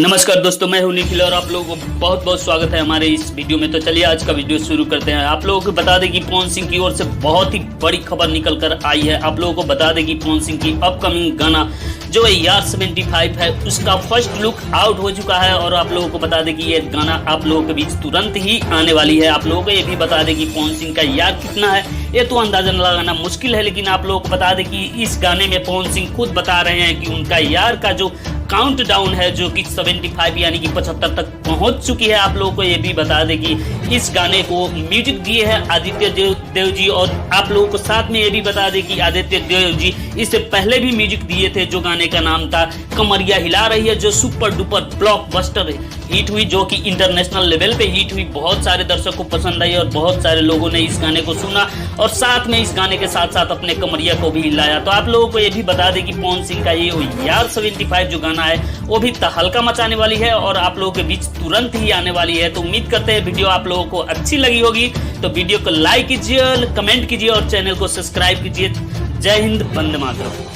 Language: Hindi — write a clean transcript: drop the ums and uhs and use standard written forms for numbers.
नमस्कार दोस्तों, मैं हूं निखिल और आप लोगों को बहुत बहुत स्वागत है हमारे इस वीडियो में। तो चलिए आज का वीडियो शुरू करते हैं। आप लोगों को बता दें कि पवन सिंह की ओर से बहुत ही बड़ी खबर निकल कर आई है। आप लोगों को बता दें कि पवन सिंह की अपकमिंग गाना जो है यार 75 है, उसका फर्स्ट लुक आउट हो चुका है। और आप लोगों को बता दें कि ये गाना आप लोगों के बीच तुरंत ही आने वाली है। आप लोगों को ये भी बता दें कि पवन सिंह का यार कितना है ये तो अंदाजा लगाना मुश्किल है, लेकिन आप लोगों को बता दें कि इस गाने में पवन सिंह खुद बता रहे हैं कि उनका यार का जो काउंट डाउन है जो कि 75 यानी कि 75 तक पहुंच चुकी है। आप लोगों को ये भी बता दें कि इस गाने को म्यूजिक दिए हैं आदित्य देव जी। और आप लोगों को साथ में ये भी बता दें कि आदित्य देव जी इससे पहले भी म्यूजिक दिए थे, जो गाने का नाम था कमरिया हिला रही है, जो सुपर डुपर ब्लॉकबस्टर हिट हुई, जो कि इंटरनेशनल लेवल पे हिट हुई। बहुत सारे दर्शकों को पसंद आई और बहुत सारे लोगों ने इस गाने को सुना और साथ में इस गाने के साथ साथ अपने कमरिया को भी हिलाया। तो आप लोगों को ये भी बता दें कि पवन सिंह का ये यार 75 जो गाना है वो भी तहलका मचाने वाली है और आप लोगों के बीच तुरंत ही आने वाली है। तो उम्मीद करते हैं वीडियो आप लोगों को अच्छी लगी होगी। तो वीडियो को लाइक कीजिए, कमेंट कीजिए और चैनल को सब्सक्राइब कीजिए। जय हिंद, वंदे मातरम।